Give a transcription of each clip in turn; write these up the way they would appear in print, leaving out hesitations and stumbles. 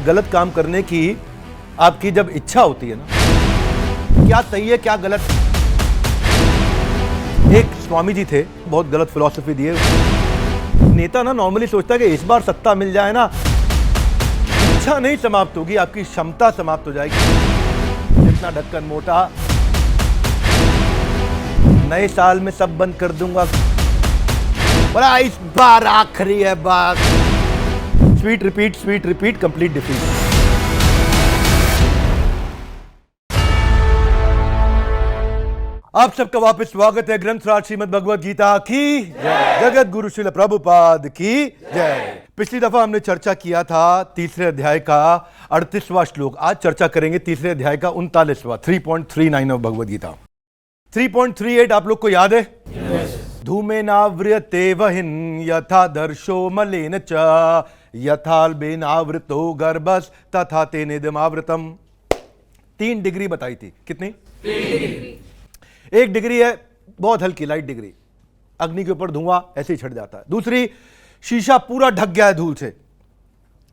गलत काम करने की आपकी जब इच्छा होती है ना, क्या सही है क्या गलत। एक स्वामी जी थे, बहुत गलत फिलॉसफी दिए। नेता ना नॉर्मली सोचता है कि इस बार सत्ता मिल जाए ना, इच्छा नहीं समाप्त होगी, आपकी क्षमता समाप्त हो जाएगी। जितना ढक्कन मोटा, नए साल में सब बंद कर दूंगा, बोला इस बार आखिरी है बात। Sweet repeat complete defeat. आप सबका वापस स्वागत है ग्रंथ राज श्रीमद् भगवद गीता की जय, जगत गुरु श्रील प्रभुपाद की जय। पिछली दफा हमने चर्चा किया था तीसरे अध्याय का 38वां श्लोक। आज चर्चा करेंगे तीसरे अध्याय का 39वां 3.39 ऑफ भगवद गीता। 3.38 आप लोग को याद है? धूमेनाव्रियते वहिन यथा दर्शो मलेन च यथाल्बेनावृतो गर्भस् तथा तेनेदमावृतम। 3 डिग्री बताई थी। कितनी? 3 डिग्री। एक डिग्री है बहुत हल्की लाइट डिग्री, अग्नि के ऊपर धुआं ऐसे ही छट जाता है। दूसरी, शीशा पूरा ढक गया है धूल से,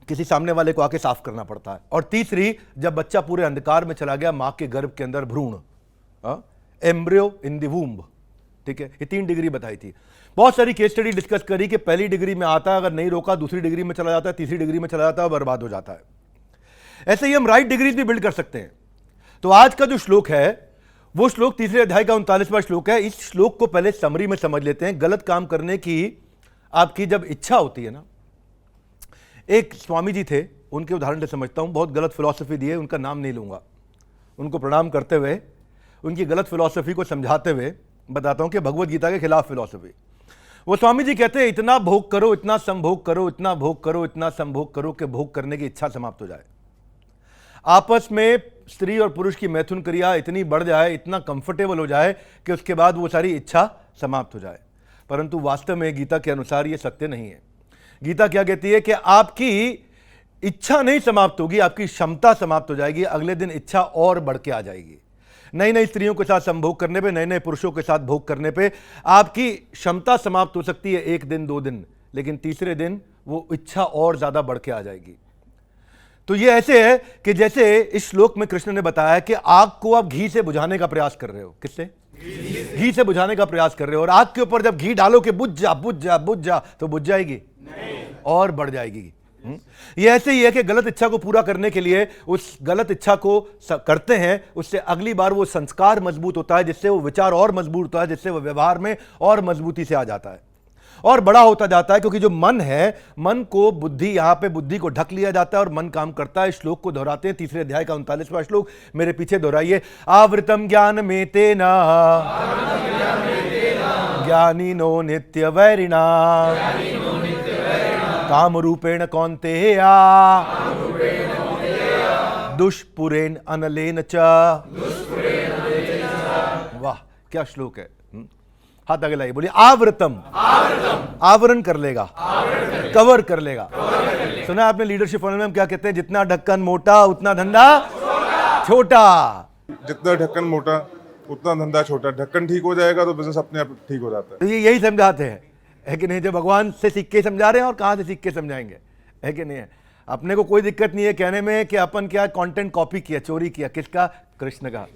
किसी सामने वाले को आके साफ करना पड़ता है। और तीसरी, जब बच्चा पूरे अंधकार में चला गया, मां के गर्भ के अंदर भ्रूण, एम्ब्रियो इन द वूम्ब। ठीक है, ये 3 डिग्री बताई थी। बहुत सारी केस स्टडी डिस्कस करी कि पहली डिग्री में आता है, अगर नहीं रोका दूसरी डिग्री में चला जाता है, तीसरी डिग्री में चला जाता है, बर्बाद हो जाता है। ऐसे ही हम राइट डिग्रीज भी बिल्ड कर सकते हैं। तो आज का जो श्लोक है वो श्लोक तीसरे अध्याय का 39वां श्लोक है। इस श्लोक को पहले समरी में समझ लेते हैं। गलत काम करने की आपकी जब इच्छा होती है ना, एक स्वामी जी थे, उनके उदाहरण से समझता हूं। बहुत गलत फिलॉसफी दी है, उनका नाम नहीं लूंगा। उनको प्रणाम करते हुए, उनकी गलत फिलॉसफी को समझाते हुए बताता हूं कि भगवद गीता के खिलाफ फिलॉसफी। वो स्वामी जी कहते हैं, इतना भोग करो, इतना संभोग करो, इतना भोग करो, इतना संभोग करो कि भोग करने की इच्छा समाप्त हो जाए। आपस में स्त्री और पुरुष की मैथुन क्रिया इतनी बढ़ जाए, इतना कंफर्टेबल हो जाए कि उसके बाद वो सारी इच्छा समाप्त हो जाए। परंतु वास्तव में गीता के अनुसार ये सत्य नहीं है। गीता क्या कहती है कि आपकी इच्छा नहीं समाप्त होगी, आपकी क्षमता समाप्त हो जाएगी। अगले दिन इच्छा और बढ़ के आ जाएगी। नई नई स्त्रियों के साथ संभोग करने पे, नए नए पुरुषों के साथ भोग करने पे आपकी क्षमता समाप्त हो सकती है 1 दिन 2 दिन, लेकिन तीसरे दिन वो इच्छा और ज्यादा बढ़ के आ जाएगी। तो ये ऐसे है कि जैसे इस श्लोक में कृष्ण ने बताया कि आग को आप घी से बुझाने का प्रयास कर रहे हो। किससे? घी से बुझाने का प्रयास कर रहे हो। और आग के ऊपर जब घी डालो कि बुझ जा बुझ जा बुझ जा, तो बुझ जाएगी नहीं, और बढ़ जाएगी। ये ऐसे ही है कि गलत इच्छा को पूरा करने के लिए उस गलत इच्छा को करते हैं, उससे अगली बार वो संस्कार मजबूत होता है, जिससे वो विचार और मजबूत होता है, जिससे वो व्यवहार में और मजबूती से आ जाता है और बड़ा होता जाता है। क्योंकि जो मन है, मन को बुद्धि, यहां पे बुद्धि को ढक लिया जाता है और मन काम करता है। श्लोक को दोहराते हैं, तीसरे अध्याय का 39वां श्लोक मेरे पीछे दोहराइए। आवृतम ज्ञान में तेना ज्ञानिनो नित्य वैरिणा काम रूपेण कौन्तेया दुष्पुरेण अनलेन च। वाह क्या श्लोक है। हाथ आगे लाइए, बोलिए आवृतम। आवरण कर लेगा, कवर कर लेगा। सुना आपने लीडरशिप फॉर्मूले में हम क्या कहते हैं? जितना ढक्कन मोटा उतना धंधा छोटा। जितना ढक्कन मोटा उतना धंधा छोटा। ढक्कन ठीक हो जाएगा तो बिजनेस अपने आप ठीक हो जाता है। तो ये यही समझाते हैं, है कि नहीं? जो भगवान से सीख के समझा रहे हैं, और कहां से सीख के समझाएंगे, है कि नहीं है? अपने को कोई दिक्कत नहीं है कहने में कि अपन क्या कंटेंट कॉपी किया, चोरी किया। किसका? कृष्ण का।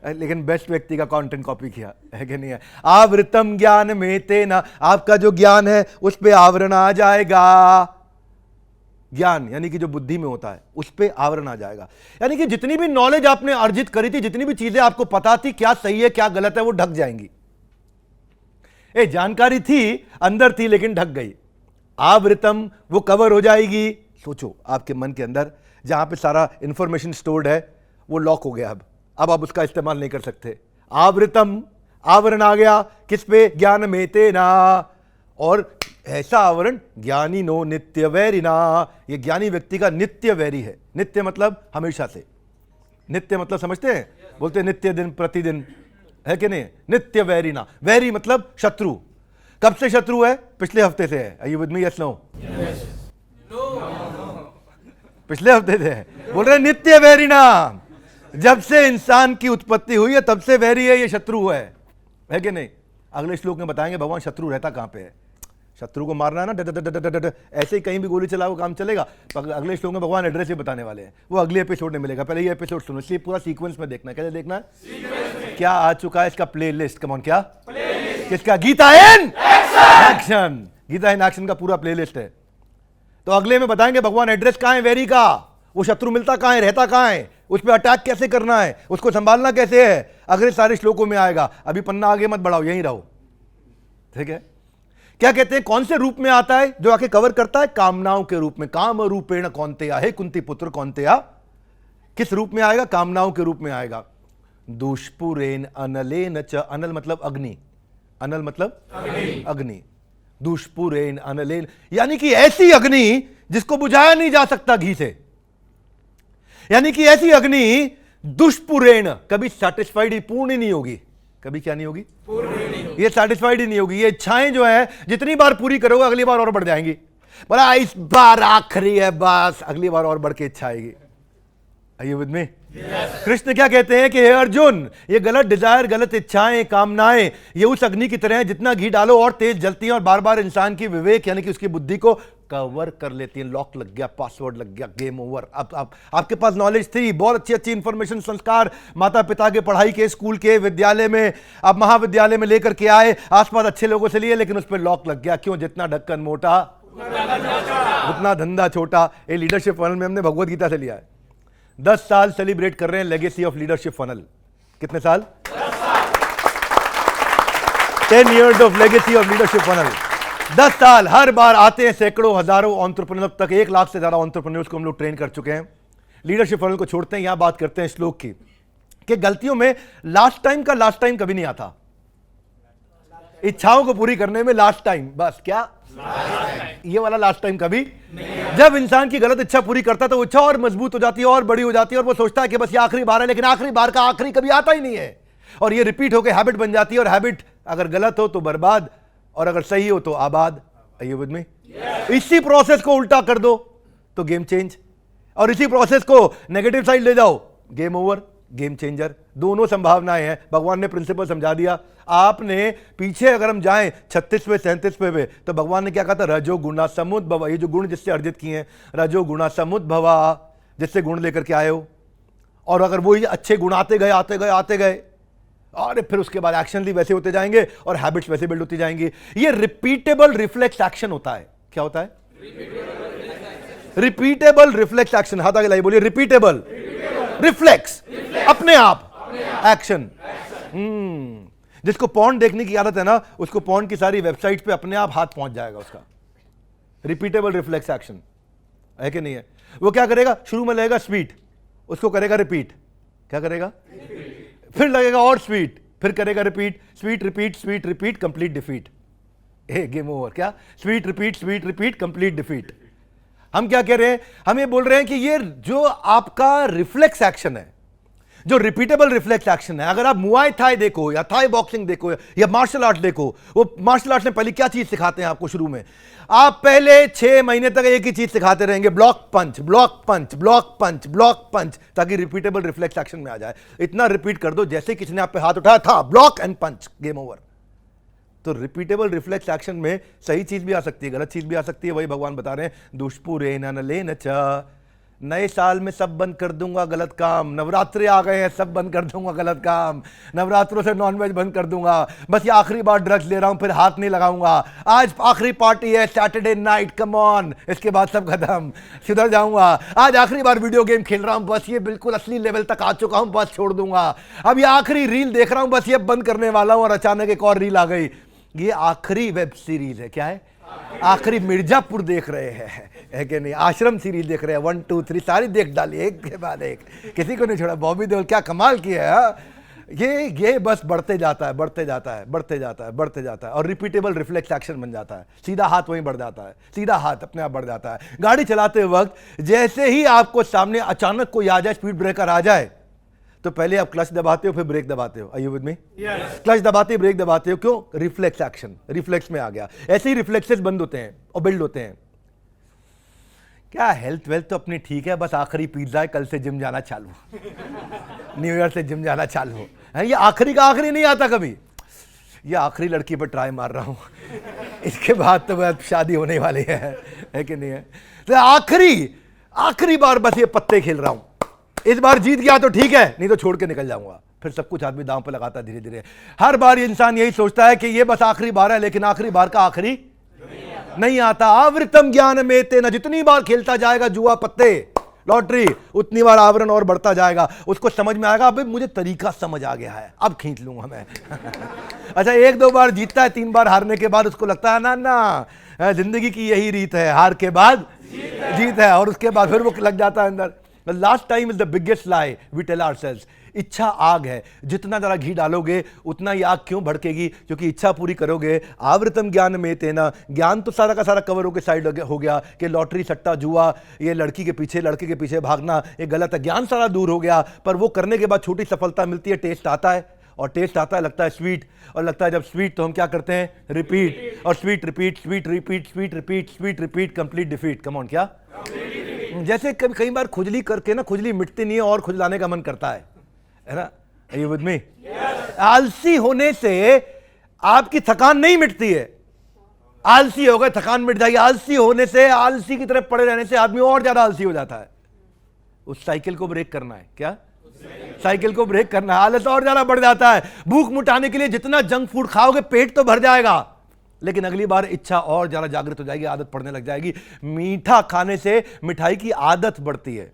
लेकिन बेस्ट व्यक्ति का कंटेंट कॉपी किया, है कि नहीं है? आवृतम ज्ञान में तेना, आपका जो ज्ञान है उस पे आवरण आ जाएगा। ज्ञान यानी कि जो बुद्धि में होता है उस पे आवरण आ जाएगा। यानी कि जितनी भी नॉलेज आपने अर्जित करी थी, जितनी भी चीजें आपको पता थी क्या सही है क्या गलत है, वो ढक जाएंगी। जानकारी थी, अंदर थी, लेकिन ढक गई। आवृतम, वो कवर हो जाएगी। सोचो आपके मन के अंदर जहां पे सारा इंफॉर्मेशन स्टोर्ड है वो लॉक हो गया। अब आप उसका इस्तेमाल नहीं कर सकते। आवृतम, आवरण आ गया। किस पे? ज्ञान में तेना। और ऐसा आवरण ज्ञानी नो नित्य वैरिना, ये ज्ञानी व्यक्ति का नित्य वैरी है। नित्य मतलब हमेशा से। नित्य मतलब समझते हैं? बोलते हैं नित्य, दिन प्रतिदिन, है कि नहीं? नित्य वैरिना। वैरी मतलब शत्रु। कब से शत्रु है? पिछले हफ्ते से है। Are you with me? Yes no? पिछले हफ्ते से है। बोल रहे नित्य वैरिना। जब से इंसान की उत्पत्ति हुई है तब से वैरी है, ये शत्रु है कि नहीं? अगले श्लोक में बताएंगे भगवान शत्रु रहता कहां पे है। शत्रु को मारना है ना, डट डट डट डट, ऐसे ही कहीं भी गोली चलाओ काम चलेगा। पर अगले श्लोक में भगवान एड्रेस ही बताने वाले हैं, वो अगले एपिसोड में मिलेगा। पहले ये एपिसोड सुनो, इसलिए पूरा सीक्वेंस में देखना है। कैसे देखना है? क्या आ चुका है इसका प्ले लिस्ट, कम ऑन, क्या किसका? Gita in action, Gita in action का पूरा प्ले लिस्ट है। तो अगले में बताएंगे भगवान एड्रेस कहां है वेरी का, वो शत्रु मिलता कहां है, रहता कहां है, उस पर अटैक कैसे करना है, उसको संभालना कैसे है, अगले सारे श्लोकों में आएगा। अभी पन्ना आगे मत बढ़ाओ, यहीं रहो, ठीक है। क्या कहते हैं, कौन से रूप में आता है जो आके कवर करता है? कामनाओं के रूप में। काम रूपेण कौन्तेया, हे कुंती पुत्र कौन्तेया, किस रूप में आएगा? कामनाओं के रूप में आएगा। दुष्पुरेन अनलेन च, अनल मतलब अग्नि, अनल मतलब अग्नि, दुष्पुरेन अनलेन, यानी कि ऐसी अग्नि जिसको बुझाया नहीं जा सकता घी से, यानी कि ऐसी अग्नि दुष्पुरेण, कभी सेटिस्फाइड ही, पूर्ण ही नहीं होगी, कभी क्या नहीं होगी? पूर्ण नहीं होगी, ये सेटिस्फाइड ही नहीं होगी। ये इच्छाएं जो है जितनी बार पूरी करोगे अगली बार और बढ़ जाएंगी। बोला इस बार आखिरी है बस, अगली बार और बढ़ के इच्छा आएगी। Are you with me? Krishna क्या कहते हैं कि हे अर्जुन, ये गलत डिजायर, गलत इच्छाएं, कामनाएं, ये उस अग्नि की तरह है, जितना घी डालो और तेज जलती है और बार बार इंसान की विवेक यानी कि उसकी बुद्धि को कवर कर लेती है। लॉक लग गया, पासवर्ड लग गया, गेम ओवर। अब आपके पास नॉलेज थी, बहुत अच्छी अच्छी इंफॉर्मेशन, संस्कार माता पिता के, पढ़ाई के, स्कूल के, विद्यालय में, आप महाविद्यालय में लेकर के आए, आसपास अच्छे लोगों से लिए, लेकिन उस पर लॉक लग गया। क्यों? जितना ढक्कन मोटा उतना धंधा छोटा। ये लीडरशिप फनल में हमने भगवत गीता से लिया है। 10 साल सेलिब्रेट कर रहे हैं लेगेसी ऑफ लीडरशिप फनल। कितने साल? 10 years of legacy of leadership funnel. 10 साल, हर बार आते हैं सैकड़ों हजारों एंटरप्रेन्योर, तक 1 लाख से ज्यादा एंटरप्रेन्योर्स को हम लोग ट्रेन कर चुके हैं। लीडरशिप फनल को छोड़ते हैं, यहां बात करते हैं श्लोक की, कि गलतियों में लास्ट टाइम कभी नहीं आता। इच्छाओं को पूरी करने में लास्ट टाइम, बस क्या ये वाला लास्ट टाइम कभी नहीं। जब इंसान की गलत इच्छा पूरी करता है तो इच्छा और मजबूत हो जाती है और बड़ी हो जाती है, और वो सोचता है कि बस ये आखिरी बार है, लेकिन आखिरी बार का आखिरी कभी आता ही नहीं है, और ये रिपीट होकर हैबिट बन जाती है। और हैबिट अगर गलत हो तो बर्बाद, और अगर सही हो तो आबाद। Are you with me? इसी प्रोसेस को उल्टा कर दो तो गेम चेंज, और इसी प्रोसेस को नेगेटिव साइड ले जाओ, गेम ओवर, गेम चेंजर। दोनों संभावनाएं हैं। भगवान ने प्रिंसिपल समझा दिया। आपने पीछे अगर हम जाएं 36वें 37वें पे, तो भगवान ने क्या कहा था? रजो गुणा समुद्भवा, ये जो गुण जिससे अर्जित किए हैं, रजो गुणा समुद्भवा, जिससे गुण लेकर के आए हो, और अगर वो अच्छे गुण आते गए आते गए आते गए, और फिर उसके बाद एक्शन भी वैसे होते जाएंगे और हैबिट्स वैसे बिल्ड होती जाएंगी। ये रिपीटेबल रिफ्लेक्स एक्शन होता है। क्या होता है? Repeatable reflex action. हाथ आगे लाइए, बोलिए रिपीटेबल रिफ्लेक्स, अपने आप एक्शन। जिसको पॉर्न देखने की आदत है ना, उसको पॉर्न की सारी वेबसाइट पे अपने आप हाथ पहुंच जाएगा उसका। रिपीटेबल रिफ्लेक्स एक्शन है कि नहीं है? वो क्या करेगा? शुरू में लगेगा स्वीट, उसको करेगा रिपीट, क्या करेगा? फिर लगेगा और स्वीट, फिर करेगा repeat, sweet repeat, sweet repeat, complete defeat. Game over. क्या? Sweet repeat, complete defeat. हम क्या कह रहे हैं? हम ये बोल रहे हैं कि ये जो आपका रिफ्लेक्स एक्शन है, जो रिपीटेबल रिफ्लेक्स एक्शन है, अगर आप मुआय थाई देखो या थाई बॉक्सिंग देखो या मार्शल आर्ट देखो, वो मार्शल आर्ट में पहले क्या चीज सिखाते हैं आपको? शुरू में आप पहले 6 महीने तक एक ही चीज सिखाते रहेंगे, block punch, block punch, block punch, block punch, ताकि रिपीटेबल रिफ्लेक्स एक्शन में आ जाए। इतना रिपीट कर दो जैसे किसी ने आप पे हाथ उठाया था, block and punch, game over. तो रिपीटेबल रिफ्लेक्स एक्शन में सही चीज भी आ सकती है, गलत चीज भी आ सकती है। वही भगवान बता रहे हैं, दुष्पुरेण अनलेन च, नए साल में सब बंद कर दूंगा गलत काम। नवरात्रे आ गए हैं, सब बंद कर दूंगा गलत काम। नवरात्रों से नॉनवेज बंद कर दूंगा, बस ये आखिरी बार ड्रग्स ले रहा हूं, फिर हाथ नहीं लगाऊंगा। आज आखिरी पार्टी है, सैटरडे नाइट, कम ऑन, इसके बाद सब खत्म, सुधर जाऊंगा। आज आखिरी बार वीडियो गेम खेल रहा हूं, बस ये बिल्कुल असली लेवल तक आ चुका हूं, बस छोड़ दूंगा। अब ये आखिरी रील देख रहा हूं, बस ये बंद करने वाला हूं, और अचानक एक और रील आ गई। ये आखिरी वेब सीरीज है। क्या है? आखिरी मिर्जापुर देख रहे हैं, है कि नहीं? आश्रम सीरीज देख रहे हैं, 1 2 3 सारी देख डाली एक के बाद एक, किसी को नहीं छोड़ा। बॉबी देओल क्या कमाल किया है। ये बस बढ़ते जाता है, बढ़ते जाता है, बढ़ते जाता है, बढ़ते जाता है, और रिपीटेबल रिफ्लेक्स एक्शन बन जाता है। सीधा हाथ वहीं बढ़ जाता है, सीधा हाथ अपने आप बढ़ जाता है। गाड़ी चलाते वक्त जैसे ही आपको सामने अचानक कोई आ जाए, स्पीड ब्रेकर आ जाए, तो पहले आप क्लच दबाते हो, फिर ब्रेक दबाते हो। Are you with me? Clutch दबाते, ब्रेक दबाते हो, क्यों? रिफ्लेक्स एक्शन, रिफ्लेक्स में आ गया। ऐसे ही रिफ्लेक्सेस बंद होते हैं और बिल्ड होते हैं। क्या हेल्थ वेल्थ तो अपनी ठीक है, बस आखिरी पिज्जा है, कल से जिम जाना चालू, न्यू ईयर से जिम जाना चालू है। ये आखिरी का आखिरी नहीं आता कभी। ये आखिरी लड़की पर ट्राई मार रहा हूँ इसके बाद तो बस शादी होने वाली है कि नहीं है। तो आखिरी बार बस ये पत्ते खेल रहा हूँ। इस बार जीत गया तो ठीक है, नहीं तो छोड़ के निकल जाऊंगा। फिर सब कुछ आदमी दांव पे लगाता है धीरे धीरे। हर बार ये इंसान यही सोचता है कि ये बस आखिरी बार है, लेकिन आखिरी बार का आखिरी नहीं आता। आवृतम ज्ञान में तेना, जितनी बार खेलता जाएगा जुआ पत्ते लॉटरी, उतनी बार आवरण और बढ़ता जाएगा। उसको समझ में आएगा, अबे मुझे तरीका समझ आ गया है, अब खींच लूंगा मैं अच्छा, 1-2 बार जीतता है, 3 बार हारने के बाद उसको लगता है ना जिंदगी की यही रीत है, हार के बाद जीत है, और उसके बाद फिर वो लग जाता है अंदर। Last time is the biggest lie we tell ourselves. इच्छा आग है, जितना ज़रा घी डालोगे उतना ही आग क्यों भड़केगी, क्योंकि इच्छा पूरी करोगे। आवृतम ज्ञान में तेना, ज्ञान तो सारा का सारा कवर होकर साइड हो गया कि लॉटरी सट्टा जुआ, ये लड़की के पीछे लड़के के पीछे भागना ये गलत है, ज्ञान सारा दूर हो गया। पर वो करने के बाद छोटी सफलता मिलती है, टेस्ट आता है, और टेस्ट आता है लगता है स्वीट, और लगता है जब स्वीट तो हम क्या करते हैं, रिपीट, और sweet repeat, sweet repeat, sweet repeat, sweet repeat, complete defeat. Come on, क्या जैसे कई बार खुजली करके ना खुजली मिटती नहीं है और खुजलाने का मन करता है ना। Are you with me? आलसी होने से आपकी थकान नहीं मिटती है। आलसी हो गए थकान मिट जाएगी। आलसी होने से, आलसी की तरफ पड़े रहने से आदमी और ज्यादा आलसी हो जाता है। उस साइकिल को ब्रेक करना है, क्या साइकिल को ब्रेक करना है। आलस और ज्यादा बढ़ जाता है। भूख मिटाने के लिए जितना जंक फूड खाओगे पेट तो भर जाएगा, लेकिन अगली बार इच्छा और ज्यादा जागृत हो जाएगी, आदत पड़ने लग जाएगी। मीठा खाने से मिठाई की आदत बढ़ती है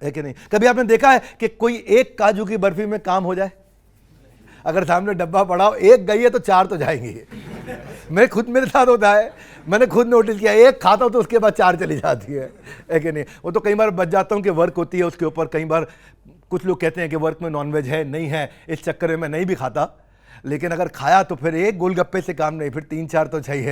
कि नहीं। कभी आपने देखा है कि कोई एक काजू की बर्फी में काम हो जाए? अगर सामने डब्बा पड़ा हो, एक गई है तो 4 तो जाएंगी मेरे साथ होता है, मैंने खुद नोटिस किया। एक खाता हूं तो उसके बाद 4 चली जाती है कि नहीं। वो तो कई बार बच जाता हूं कि वर्क होती है उसके ऊपर। कई बार कुछ लोग कहते हैं कि वर्क में नॉनवेज है, नहीं है, इस चक्कर में मैं नहीं भी खाता। लेकिन अगर खाया तो फिर एक गोलगप्पे से काम नहीं, फिर 3-4 तो चाहिए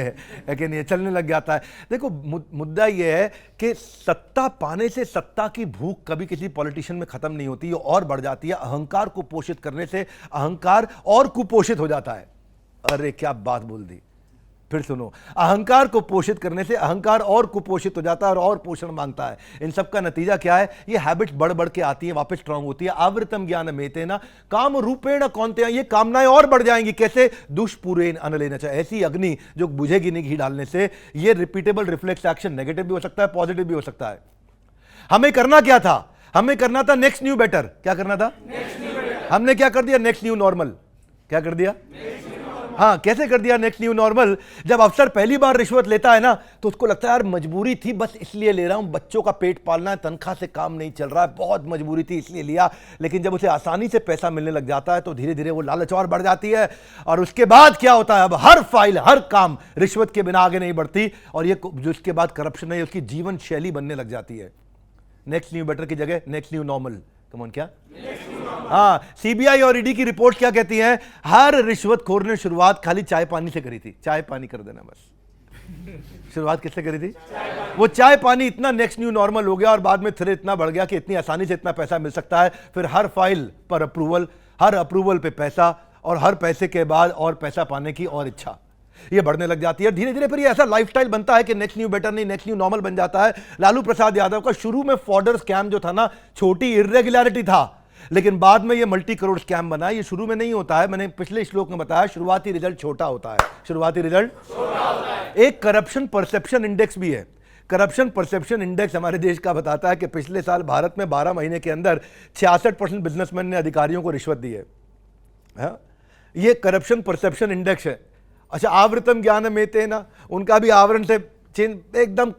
है कि नहीं, चलने लग जाता है। देखो मुद्दा ये है कि सत्ता पाने से सत्ता की भूख कभी किसी पॉलिटिशियन में खत्म नहीं होती, और बढ़ जाती है। अहंकार को पोषित करने से अहंकार और कुपोषित हो जाता है। अरे क्या बात बोल दी, फिर सुनो। अहंकार को पोषित करने से अहंकार और कुपोषित हो जाता है और पोषण मांगता है। इन सब का नतीजा क्या है, ये हैबिट्स बढ़ बढ़ के आती है, वापस स्ट्रांग होती है। आवृतम ज्ञान मेतेना काम रूपेण कौनते, ये कामनाएं और बढ़ जाएंगी। कैसे? दुष्पूरेण अनलेन च, ऐसी अग्नि जो बुझेगी नहीं घी डालने से। ये रिपीटेबल रिफ्लेक्स एक्शन नेगेटिव भी हो सकता है, पॉजिटिव भी हो सकता है। हमें करना क्या था? हमें करना था नेक्स्ट न्यू बेटर। क्या करना था? हमने क्या कर दिया? Next new normal. क्या कर दिया? हाँ, कैसे कर दिया नेक्स्ट न्यू नॉर्मल? जब अफसर पहली बार रिश्वत लेता है ना, तो उसको लगता है यार मजबूरी थी, बस इसलिए ले रहा हूं, बच्चों का पेट पालना है, तनख्वाह से काम नहीं चल रहा है, बहुत मजबूरी थी इसलिए लिया। लेकिन जब उसे आसानी से पैसा मिलने लग जाता है तो धीरे धीरे वो लालच और बढ़ जाती है। और उसके बाद क्या होता है, अब हर फाइल हर काम रिश्वत के बिना आगे नहीं बढ़ती, और ये जो उसके बाद करप्शन है उसकी जीवन शैली बनने लग जाती है। नेक्स्ट न्यू बेटर की जगह next new normal. Come on, क्या? हाँ, सीबीआई और ईडी की रिपोर्ट क्या कहती है? हर रिश्वतखोर ने शुरुआत खाली चाय पानी से करी थी। चाय पानी कर देना बस। शुरुआत किससे करी थी? वो चाय पानी इतना नेक्स्ट न्यू नॉर्मल हो गया, और बाद में फिर इतना बढ़ गया कि इतनी आसानी से इतना पैसा मिल सकता है। फिर हर फाइल पर अप्रूवल, हर अप्रूवल पे पैसा, और हर पैसे के बाद और पैसा पाने की और इच्छा, ये बढ़ने लग जाती है। धीरे धीरे फिर ये ऐसा लाइफस्टाइल बनता है कि नेक्स्ट न्यू बेटर नहीं, नेक्स्ट न्यू नॉर्मल बन जाता है। लालू प्रसाद यादव का शुरू में फॉर्डर स्कैम जो था ना, छोटी इर्रेगुलरिटी था, लेकिन बाद में ये मल्टी करोड़ स्कैम बना। ये शुरू में नहीं होता है, मैंने पिछले श्लोक में बताया, शुरुआती रिजल्ट छोटा होता है। शुरुआती रिजल्ट छोटा होता है। एक करप्शन परसेप्शन इंडेक्स भी है। करप्शन परसेप्शन इंडेक्स हमारे देश का बताता है कि पिछले साल भारत में 12 महीने के अंदर 66% बिजनेसमैन ने अधिकारियों को रिश्वत दी है। ये करप्शन परसेप्शन इंडेक्स है। अच्छा, आवृतम ज्ञान में तेना, उनका भी आवरण से चेंज एकदम,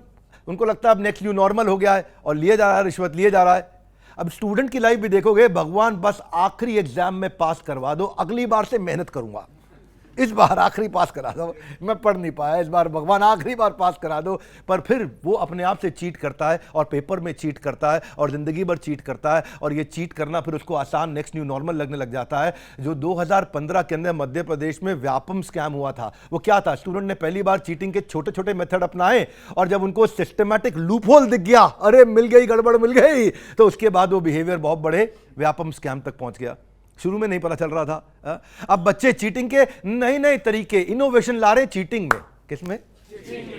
उनको लगता है अब नेक्स्ट न्यू नॉर्मल हो गया है, और लिए जा रहा है, रिश्वत लिए जा रहा है। अब स्टूडेंट की लाइफ भी देखोगे, भगवान बस आखिरी एग्जाम में पास करवा दो, अगली बार से मेहनत करूंगा, इस बार आखिरी पास करा दो, मैं पढ़ नहीं पाया इस बार, भगवान आखिरी बार पास करा दो। पर फिर वो अपने आप से चीट करता है, और पेपर में चीट करता है, और जिंदगी भर चीट करता है, और ये चीट करना फिर उसको आसान नेक्स्ट न्यू नॉर्मल लगने लग जाता है। जो 2015 के अंदर मध्य प्रदेश में व्यापम स्कैम हुआ था, वो क्या था? स्टूडेंट ने पहली बार चीटिंग के छोटे छोटे मेथड अपनाए, और जब उनको सिस्टमैटिक लूपहोल दिख गया, अरे मिल गई, गड़बड़ मिल गई, तो उसके बाद वो बिहेवियर बहुत बड़े व्यापम स्कैम तक पहुंच गया। शुरू में नहीं पता चल रहा था। अब बच्चे चीटिंग के नए नए तरीके, इनोवेशन ला रहे चीटिंग में। किसमें?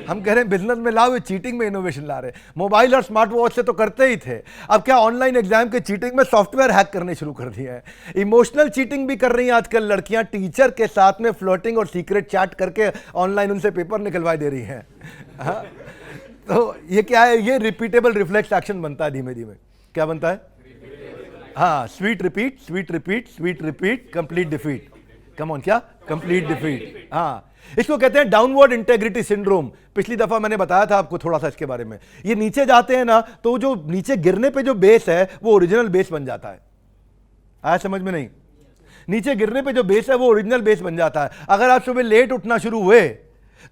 हम कह रहे हैं बिजनेस में लाओ, ये चीटिंग में इनोवेशन ला रहे हैं। मोबाइल और स्मार्ट वॉच से तो करते ही थे, अब क्या ऑनलाइन एग्जाम के चीटिंग में सॉफ्टवेयर हैक करने शुरू कर दिया है। इमोशनल चीटिंग भी कर रही हैं आजकल लड़कियां, टीचर के साथ में फ्लर्टिंग और सीक्रेट चैट करके ऑनलाइन उनसे पेपर निकलवा दे रही हैं। हाँ? तो ये क्या है, ये रिपीटेबल रिफ्लेक्स एक्शन बनता है धीमे धीमे। क्या बनता है? हाँ, sweet repeat, sweet repeat, sweet repeat, complete defeat. Come on, क्या? Complete defeat. हाँ, इसको कहते हैं डाउनवर्ड इंटेग्रिटी सिंड्रोम। पिछली दफा मैंने बताया था आपको थोड़ा सा इसके बारे में। ये नीचे जाते हैं ना, तो जो नीचे गिरने पे जो बेस है वो ओरिजिनल बेस बन जाता है। आया समझ में? नहीं, नीचे गिरने पे जो बेस है वो ओरिजिनल बेस बन जाता है। अगर आप सुबह लेट उठना शुरू हुए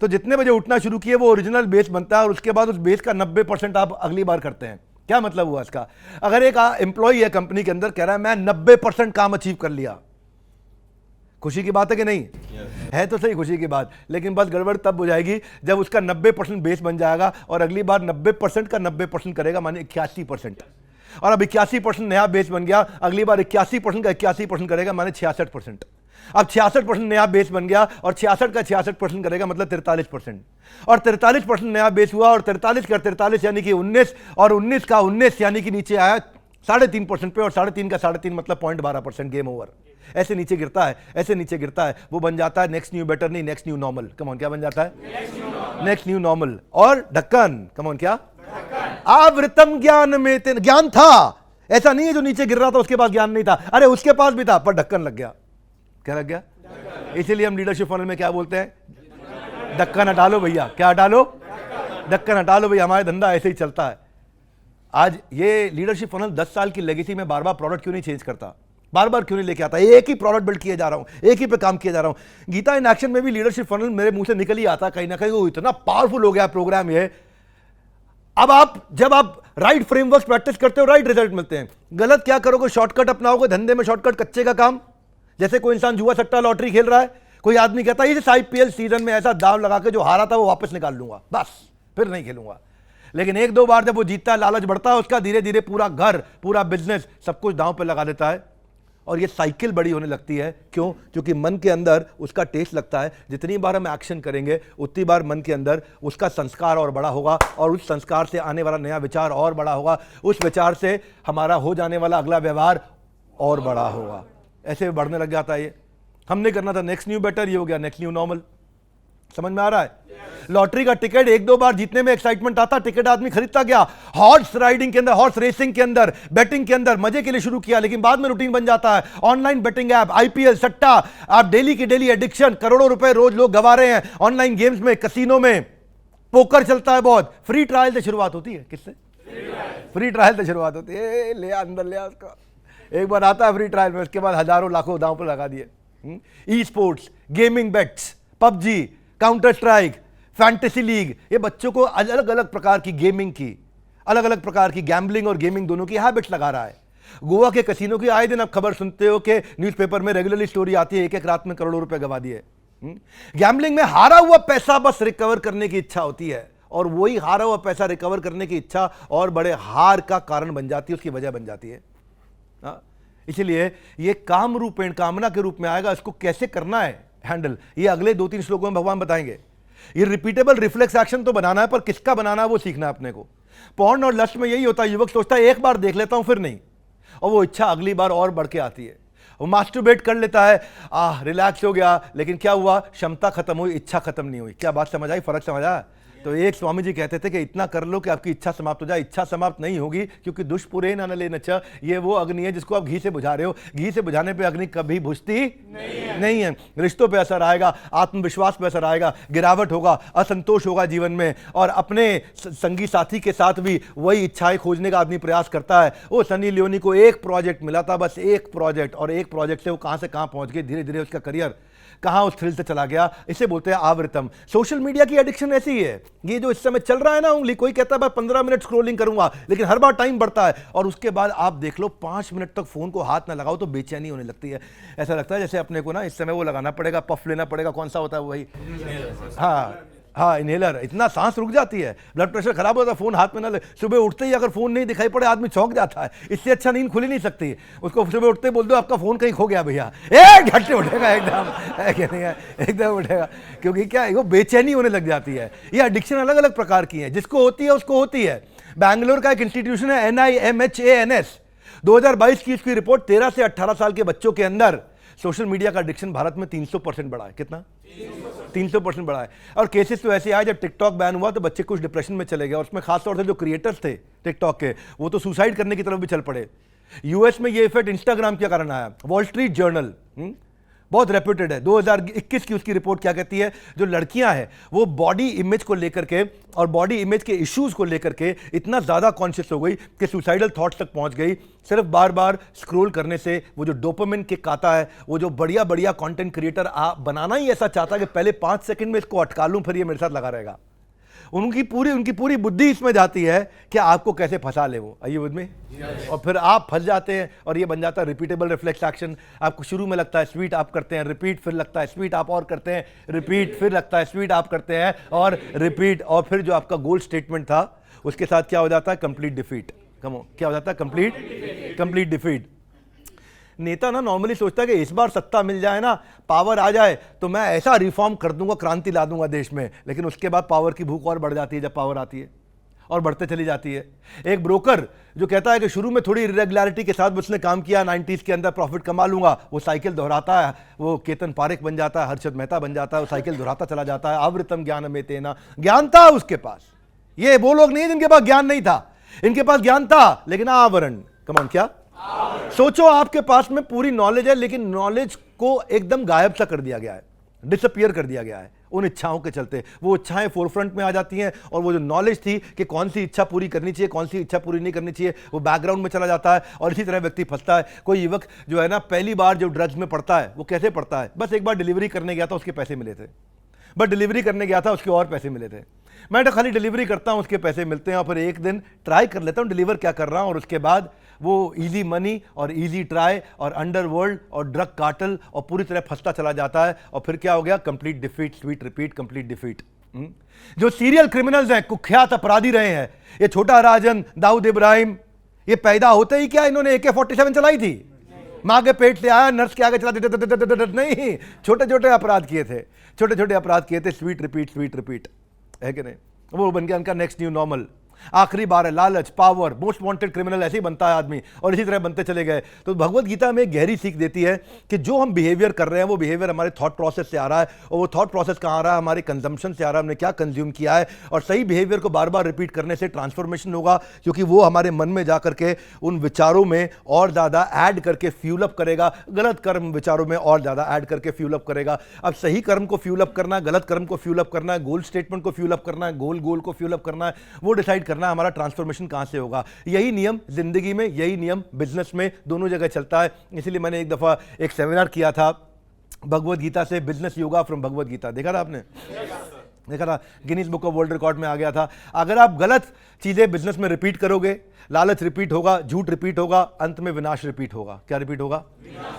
तो जितने बजे उठना शुरू किए वो ओरिजिनल बेस बनता है, और उसके बाद उस बेस का 90% आप अगली बार करते हैं। क्या मतलब हुआ इसका? अगर एक एम्प्लॉय है कंपनी के अंदर, कह रहा है मैं 90% काम अचीव कर लिया, खुशी की बात है कि नहीं? है तो सही खुशी की बात, लेकिन बस गड़बड़ तब हो जाएगी जब उसका 90% बेस बन जाएगा और अगली बार 90% का 90% करेगा, माने 81%। और अब 81% नया बेस बन गया, अगली बार 81% का 81% करेगा, माने 66%। अब 66% नया बेस बन गया और 66 का 66% करेगा, मतलब 43%। और 43% नया बेस हुआ और 43 का 43 यानी कि 19, और 19 का 19 यानी कि नीचे आया 3.5% पे, और 3.5 का 3.5 मतलब 0.12%। Game over. ऐसे नीचे गिरता है, ऐसे नीचे गिरता है, वो बन जाता है नेक्स्ट न्यू बेटर, नहीं next new normal. Come on, क्या बन जाता है? Next new normal. और ढक्कन, कम ऑन, क्या? आवृतम ज्ञान में ज्ञान था, ऐसा नहीं है जो नीचे गिर रहा था उसके पास ज्ञान नहीं था, अरे उसके पास भी था पर ढक्कन लग गया। क्या लग गया? इसीलिए हम लीडरशिप फनल में क्या बोलते हैं? ढक्कन हटा लो भैया। क्या हटा लो? ढक्कन हटा लो भैया। हमारा धंधा ऐसे ही चलता है। आज ये लीडरशिप फनल 10 साल की लेगेसी में बार बार प्रोडक्ट क्यों नहीं चेंज करता, बार बार क्यों नहीं लेके आता? एक ही प्रोडक्ट बिल्ड किए जा रहा हूं, एक ही पे काम किया जा रहा हूं। गीता इन एक्शन में भी लीडरशिप फनल मेरे मुंह से निकल ही आता कहीं ना कहीं, वो इतना पावरफुल हो गया प्रोग्राम ये। अब जब आप राइट फ्रेमवर्क प्रैक्टिस करते हो, राइट रिजल्ट मिलते हैं। गलत क्या करोगे? शॉर्टकट अपनाओगे, धंधे में शॉर्टकट कच्चे का काम। जैसे कोई इंसान जुआ सट्टा लॉटरी खेल रहा है, कोई आदमी कहता है इस IPL सीजन में ऐसा दाव लगा के जो हारा था वो वापस निकाल लूंगा, बस फिर नहीं खेलूंगा। लेकिन एक दो बार जब वो जीतता है, लालच बढ़ता है उसका, धीरे धीरे पूरा घर, पूरा बिजनेस, सब कुछ दांव पे लगा देता है और ये साइकिल बड़ी होने लगती है। क्यों? क्योंकि मन के अंदर उसका टेस्ट लगता है। जितनी बार हम एक्शन करेंगे उतनी बार मन के अंदर उसका संस्कार और बड़ा होगा, और उस संस्कार से आने वाला नया विचार और बड़ा होगा, उस विचार से हमारा हो जाने वाला अगला व्यवहार और बड़ा होगा। ऐसे बढ़ने लग जाता है ये। हमने करना था नेक्स्ट न्यू बेटर, ये हो गया नेक्स्ट न्यू नॉर्मल। समझ में आ रहा है? लॉटरी का टिकट एक दो बार जीतने में एक्साइटमेंट आता, टिकट आदमी खरीदता गया, हॉर्स राइडिंग के अंदर, हॉर्स रेसिंग के अंदर, बेटिंग के अंदर मजे के लिए शुरू किया, लेकिन बाद में रूटीन बन जाता है। ऑनलाइन बेटिंग ऐप, IPL, सट्टा, आप डेली की डेली एडिक्शन, करोड़ों रुपए रोज लोग गवा रहे हैं ऑनलाइन गेम्स में, कसिनो में, पोकर चलता है बहुत। फ्री ट्रायल से शुरुआत होती है। किससे? फ्री ट्रायल से शुरुआत होती है। ले अंदर ले उसका, एक बार आता है फ्री ट्रायल में, उसके बाद हजारों लाखों दांव पर लगा दिए। E sports, gaming bets, PUBG, counter strike, fantasy league, ये बच्चों को अलग अलग प्रकार की गेमिंग की, अलग अलग प्रकार की गैम्बलिंग और गेमिंग दोनों की हैबिट्स लगा रहा है। गोवा के कसिनो की आए दिन आप खबर सुनते हो कि न्यूज़पेपर में रेगुलरली स्टोरी आती है, एक एक रात में करोड़ों रुपए गवा दिए। गैम्बलिंग में हारा हुआ पैसा बस रिकवर करने की इच्छा होती है, और वही हारा हुआ पैसा रिकवर करने की इच्छा और बड़े हार का कारण बन जाती है, उसकी वजह बन जाती है। इसलिए ये काम रूपेण, कामना के रूप में आएगा। इसको कैसे करना है हैंडल, ये अगले 2-3 श्लोकों में भगवान बताएंगे। ये रिपीटेबल रिफ्लेक्स एक्शन तो बनाना है, पर किसका बनाना है वो सीखना है अपने को। पॉर्न और लस्ट में यही होता है, युवक सोचता है एक बार देख लेता हूं फिर नहीं, और वो इच्छा अगली बार और बढ़ के आती है। वो मास्टरबेट कर लेता है, रिलैक्स हो गया, लेकिन क्या हुआ? क्षमता खत्म हुई, इच्छा खत्म नहीं हुई। क्या बात समझ आई? फर्क समझ आया? तो एक स्वामी जी कहते थे कि इतना कर लो कि आपकी इच्छा समाप्त हो जाए। इच्छा समाप्त नहीं होगी, क्योंकि दुष्पुरे न लेना चा, ये वो अग्नि है जिसको आप घी से बुझा रहे हो। घी से बुझाने पे अग्नि कभी बुझती नहीं है। रिश्तों पे असर आएगा, आत्मविश्वास पे असर आएगा, गिरावट होगा, असंतोष होगा जीवन में, और अपने संगी साथी के साथ भी वही इच्छाएं खोजने का आदमी प्रयास करता है। वो सनी लियोनी को एक प्रोजेक्ट मिला था, बस एक प्रोजेक्ट, और एक प्रोजेक्ट से वो कहां से कहां पहुंच गए, धीरे धीरे उसका करियर कहां उस थ्रिल से चला गया। इसे बोलते हैं आवृतम। सोशल मीडिया की एडिक्शन ऐसी ही है। ये जो इस समय चल रहा है ना, उंगली, कोई कहता है मैं 15 मिनट स्क्रॉलिंग करूंगा, लेकिन हर बार टाइम बढ़ता है, और उसके बाद आप देख लो 5 मिनट तक फोन को हाथ ना लगाओ तो बेचैनी होने लगती है। ऐसा लगता है जैसे अपने को ना इस समय वो लगाना पड़ेगा, पफ लेना पड़ेगा, कौन सा होता है वही, हाँ, हाँ इनहेलर, इतना सांस रुक जाती है, ब्लड प्रेशर खराब होता है, फोन हाथ में ना ले, सुबह उठते ही अगर फोन नहीं दिखाई पड़े आदमी चौंक जाता है, इससे अच्छा नींद खुल ही नहीं सकती। उसको सुबह उठते ही बोल दो आपका फोन कहीं खो गया भैया, झट से उठेगा एकदम, है कि नहीं है, एकदम उठेगा, क्योंकि क्या है वो बेचैनी होने लग जाती है। ये एडिक्शन अलग अलग प्रकार की है, जिसको होती है उसको होती है। बैंगलोर का एक इंस्टीट्यूशन है NIMHANS, 2022 की इसकी रिपोर्ट, 13 से 18 साल के बच्चों के अंदर सोशल मीडिया का एडिक्शन भारत में 300% बढ़ा है। कितना? 300% बढ़ा है। और केसेस तो ऐसे आए, जब टिकटॉक बैन हुआ तो बच्चे कुछ डिप्रेशन में चले गए, और उसमें खासतौर से जो क्रिएटर्स थे टिकटॉक के, वो तो सुसाइड करने की तरफ भी चल पड़े। यूएस में ये इफेक्ट इंस्टाग्राम के कारण आया। वॉल स्ट्रीट जर्नल बहुत रेप्यूटेड है, 2021 की उसकी रिपोर्ट क्या कहती है, जो लड़कियां हैं वो बॉडी इमेज को लेकर के और बॉडी इमेज के इश्यूज को लेकर के इतना ज़्यादा कॉन्शियस हो गई कि सुसाइडल थॉट्स तक पहुंच गई, सिर्फ बार बार स्क्रॉल करने से। वो जो डोपामिन किक आता है, वो जो बढ़िया बढ़िया कंटेंट क्रिएटर बनाना ही ऐसा चाहता है कि पहले 5 सेकंड में इसको अटका लूं, फिर ये मेरे साथ लगा रहेगा। उनकी पूरी बुद्धि इसमें जाती है कि आपको कैसे फंसा ले वो, आइए बुद्ध में, और फिर आप फंस जाते हैं, और ये बन जाता है रिपीटेबल रिफ्लेक्स एक्शन। आपको शुरू में लगता है स्वीट, आप करते हैं रिपीट, फिर लगता है स्वीट, आप और करते हैं रिपीट, फिर लगता है स्वीट, आप करते हैं और रिपीट, और फिर जो आपका गोल स्टेटमेंट था उसके साथ क्या हो जाता है, कंप्लीट डिफीट। क्या हो जाता है, कंप्लीट डिफीट। नेता ना नॉर्मली सोचता है कि इस बार सत्ता मिल जाए ना, पावर आ जाए तो मैं ऐसा रिफॉर्म कर दूंगा, क्रांति ला दूंगा देश में, लेकिन उसके बाद पावर की भूख और बढ़ जाती है जब पावर आती है, और बढ़ते चली जाती है। एक ब्रोकर जो कहता है कि शुरू में थोड़ी इरेगुलरिटी के साथ उसने काम किया, 90s के अंदर प्रॉफिट कमा लूंगा, वो साइकिल दोहराता है, वो केतन पारेख बन जाता है, हर्षद मेहता बन जाता है, वो साइकिल दोहराता चला जाता है। आवृतम ज्ञान में तेना, ज्ञान था उसके पास। ये वो लोग नहीं जिनके पास ज्ञान नहीं था, इनके पास ज्ञान था लेकिन आवरण। कमान क्या सोचो, आपके पास में पूरी नॉलेज है, लेकिन नॉलेज को एकदम गायब सा कर दिया गया है, डिसअपियर कर दिया गया है उन इच्छाओं के चलते। वो इच्छाएं फोरफ्रंट में आ जाती हैं, और वो जो नॉलेज थी कि कौन सी इच्छा पूरी करनी चाहिए, कौन सी इच्छा पूरी नहीं करनी चाहिए, वो बैकग्राउंड में चला जाता है, और इसी तरह व्यक्ति फंसता है। कोई युवक जो है ना, पहली बार जो ड्रग्स में पड़ता है, वो कैसे पड़ता है, बस एक बार डिलीवरी करने गया था, उसके पैसे मिले थे, बस डिलीवरी करने गया था, उसके और पैसे मिले थे। मैं तो खाली डिलीवरी करता हूं, उसके पैसे मिलते हैं, और फिर एक दिन ट्राई कर लेता हूं डिलीवर क्या कर रहा हूं, और उसके बाद वो इजी मनी और इजी ट्राई और अंडरवर्ल्ड और ड्रग कार्टल और पूरी तरह फंसता चला जाता है। और फिर क्या हो गया, complete defeat, sweet repeat, complete defeat. जो सीरियल क्रिमिनल्स हैं, कुख्यात अपराधी रहे हैं, ये छोटा राजन, दाऊद इब्राहिम, ये पैदा होते ही क्या इन्होंने AK-47 चलाई थी, माँ के पेट से आया, नर्स के आगे चला, नहीं, छोटे छोटे अपराध किए थे, छोटे छोटे अपराध किए थे, स्वीट रिपीट, है कि नहीं। वो बन गया उनका नेक्स्ट न्यू नॉर्मल। आखिरी बार है लालच, पावर, मोस्ट वांटेड क्रिमिनल, ऐसे ही बनता है आदमी, और इसी तरह बनते चले गए। तो भगवत गीता में एक गहरी सीख देती है कि जो हम बिहेवियर कर रहे हैं, वो बिहेवियर हमारे थॉट प्रोसेस से आ रहा है, और वो थॉट प्रोसेस कहाँ आ रहा है, हमारे कंजम्पशन से आ रहा है, हमने क्या कंज्यूम किया है। और सही बिहेवियर को बार बार रिपीट करने से ट्रांसफॉर्मेशन होगा, क्योंकि वो हमारे मन में जाकर के उन विचारों में और ज़्यादा ऐड करके फ्यूल अप करेगा, गलत कर्म विचारों में और ज़्यादा ऐड करके फ्यूल अप करेगा। अब सही कर्म को फ्यूल अप करना है, गलत कर्म को फ्यूल अप करना है, गोल स्टेटमेंट को फ्यूल अप करना है, गोल को फ्यूल अप करना है, वो डिसाइड करना है हमारा ट्रांसफॉर्मेशन कहां से होगा। यही नियम जिंदगी में, यही नियम बिजनेस में, दोनों जगह चलता है। इसलिए मैंने एक दफा एक सेमिनार किया था भगवत गीता से, बिजनेस योगा फ्रॉम भगवत गीता, देखा था आपने? देखा था, Guinness book of world record में आ गया था। अगर आप गलत चीजें बिजनेस में रिपीट करोगे, लालच रिपीट होगा, झूठ रिपीट होगा, अंत में विनाश रिपीट होगा। क्या रिपीट होगा?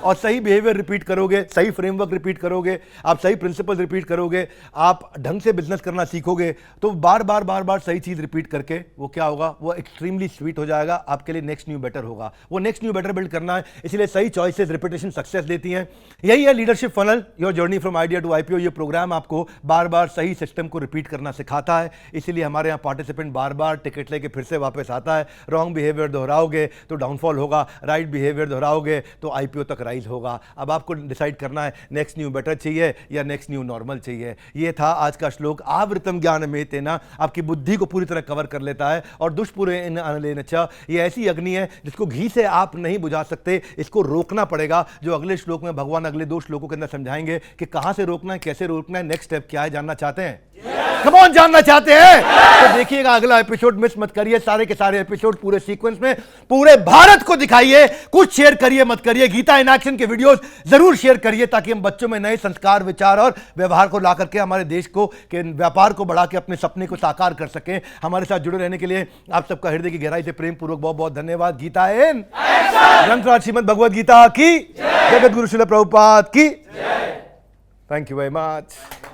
और सही बिहेवियर रिपीट करोगे, सही फ्रेमवर्क रिपीट करोगे, आप सही प्रिंसिपल रिपीट करोगे, आप ढंग से बिजनेस करना सीखोगे, तो बार बार सही चीज रिपीट करके वो क्या होगा, वो एक्सट्रीमली स्वीट हो जाएगा, आपके लिए नेक्स्ट न्यू बेटर होगा। वो नेक्स्ट न्यू बेटर बिल्ड करना है, इसलिए सही चॉइसेस रिपीटेशन सक्सेस देती हैं। यही है leadership funnel, your journey from idea to IPO। ये प्रोग्राम आपको बार बार सही सिस्टम को रिपीट करना सिखाता है, इसीलिए हमारे यहाँ पार्टिसिपेंट बार बार टिकट लेके फिर से वापस आता है। रॉन्ग बिहेवियर दोहराओगे तो डाउनफॉल होगा, राइट बिहेवियर दोहराओगे तो IPO तक राइज होगा। अब आपको डिसाइड करना है नेक्स्ट न्यू बेटर चाहिए या नेक्स्ट न्यू नॉर्मल चाहिए। ये था आज का श्लोक, आवृतम ज्ञान में तेना, आपकी बुद्धि को पूरी तरह कवर कर लेता है। और दुष्पुरे इन अनलेनचा, ये ऐसी अग्नि है जिसको घी से आप नहीं बुझा सकते, इसको रोकना पड़ेगा, जो अगले श्लोक में भगवान अगले 2 श्लोकों के अंदर समझाएंगे कि कहां से रोकना है, कैसे रोकना है, नेक्स्ट स्टेप क्या है। जानना चाहते हैं? कम ऑन, जानना चाहते हैं? तो देखिएगा अगला एपिसोड, मिस मत करिए। सारे के सारे एपिसोड पूरे सीक्वेंस में पूरे भारत को दिखाइए, कुछ शेयर करिए मत करिए। गीता इन एक्शन के वीडियोस जरूर शेयर करिए, ताकि हम बच्चों में नए संस्कार, विचार और व्यवहार को ला करके हमारे देश को के व्यापार को बढ़ा के अपने सपने को साकार कर सकें। हमारे साथ जुड़े रहने के लिए आप सबका हृदय की गहराई से प्रेम पूर्वक बहुत बहुत धन्यवाद। गीता इन ग्रंथराज श्रीमद् भगवद गीता की, जगत गुरु श्रील प्रभुपाद की। Thank you very much.